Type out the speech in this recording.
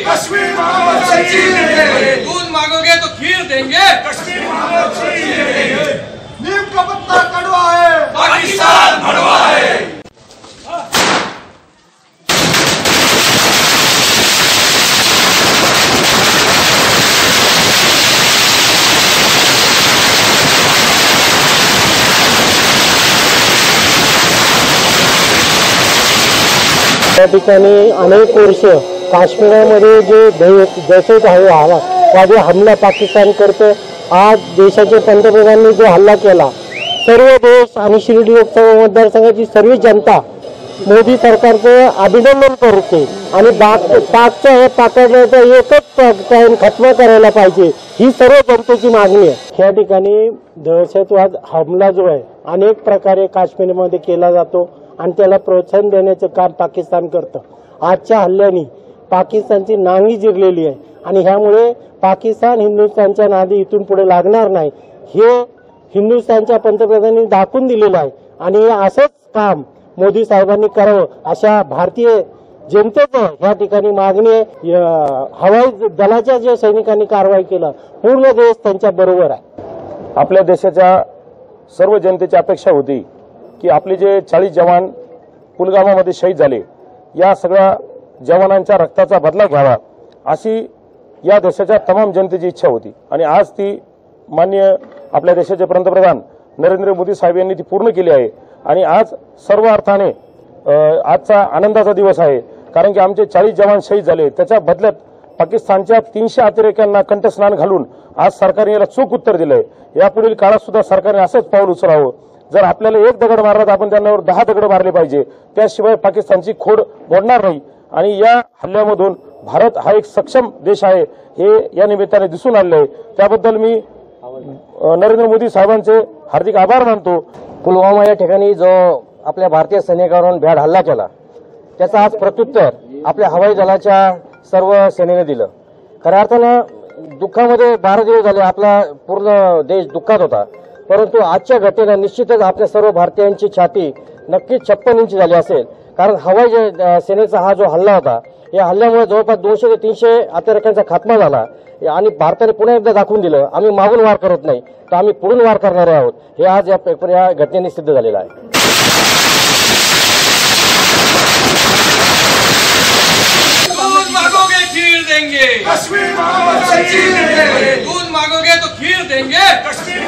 कश्मीर मांगो तो चीर देंगे, दूध मांगोगे तो खीर देंगे, कश्मीर मांगो तो चीर देंगे। नीम का पत्ता कड़वा है, पाकिस्तान भड़वा है। त्या ठिकाणी अनेक वर्ष काश्मीरमध्ये जे दहशतवादी हमला पाकिस्तान करतो, आज देशाचे पंतप्रधानांनी जो हल्ला केला, सर्व देश आणि शिर्डी लोकसभा मतदारसंघाची सर्व जनता मोदी सरकारचं अभिनंदन करते आणि पाकाचा एकच खत्म करायला पाहिजे, ही सर्व जनतेची मागणी आहे। या ठिकाणी दहशतवाद हमला जो आहे अनेक प्रकारे काश्मीरमध्ये केला जातो आणि त्याला प्रोत्साहन देण्याचं काम पाकिस्तान करतं। आजच्या हल्ल्याने पाकिस्तानची नांगी जिरलेली आहे आणि ह्यामुळे पाकिस्तान हिंदुस्थानच्या नादी इथून पुढे लागणार नाही, हे हिंदुस्थानच्या पंतप्रधानांनी दाखवून दिलेलं आहे आणि असंच काम मोदी साहेबांनी करावं अशा भारतीय जनतेचं या ठिकाणी मागणी आहे। हवाई दलाच्या जे सैनिकांनी कारवाई केलं, पूर्ण देश त्यांच्या बरोबर आहे। आपल्या देशाच्या सर्व जनतेची अपेक्षा होती की आपले जे 40 जवान पुलवामामध्ये शहीद झाले, या सगळ्या जवानांच्या रक्ताचा बदला घ्यावा अशी या देशाच्या तमाम जनतेची इच्छा होती आणि आज ती माननीय आपल्या देशाचे पंतप्रधान नरेंद्र मोदी साहेब यांनी ती पूर्ण केली आहे आणि आज सर्व अर्थाने आजचा आनंदाचा दिवस आहे, कारण की आमचे 40 जवान शहीद झाले, त्याच्या बदल्यात पाकिस्तानच्या 300 अतिरेक्यांना कंठस्नान घालून आज सरकारने याला चोख उत्तर दिलंय। यापुढील काळात सुद्धा सरकारने असंच पाऊल उचलावं। जर आपल्याला एक दगड मारला तर आपण त्यांच्यावर 10 दगड मारले पाहिजे, त्याशिवाय पाकिस्तानची खोड मोडणार नाही आणि या हल्ल्यामधून भारत हा एक सक्षम देश आहे हे या निमित्ताने दिसून आले आहे। त्याबद्दल मी नरेंद्र मोदी साहेबांचे हार्दिक आभार मानतो। पुलवामा या ठिकाणी जो आपल्या भारतीय सैनिकांवर भ्याड हल्ला केला, त्याचा आज प्रत्युत्तर आपल्या हवाई दलाच्या सर्व सेनेने दिलं। खऱ्या अर्थानं दुःखामध्ये 12 दिवस झाले आपला पूर्ण देश दुःखात होता, परंतु आजच्या घटनेनं निश्चितच आपल्या सर्व भारतीयांची छाती नक्कीच 56 इंच झाली असेल, कारण हवाई सेनेचा हा जो हल्ला होता, या हल्ल्यामुळे जवळपास 200 ते 300 अतिरेक्यांचा खात्मा झाला आणि भारताने पुन्हा एकदा दाखवून दिलं आम्ही मागून वार करत नाही तर आम्ही पुढून वार करणारे आहोत, हे आज या घटनेने सिद्ध झालेलं आहे। दूध मांगोगे खीर देंगे, कश्मीर मांगो तो चीर देंगे, दूध मांगोगे तो खीर देंगे, कश्मीर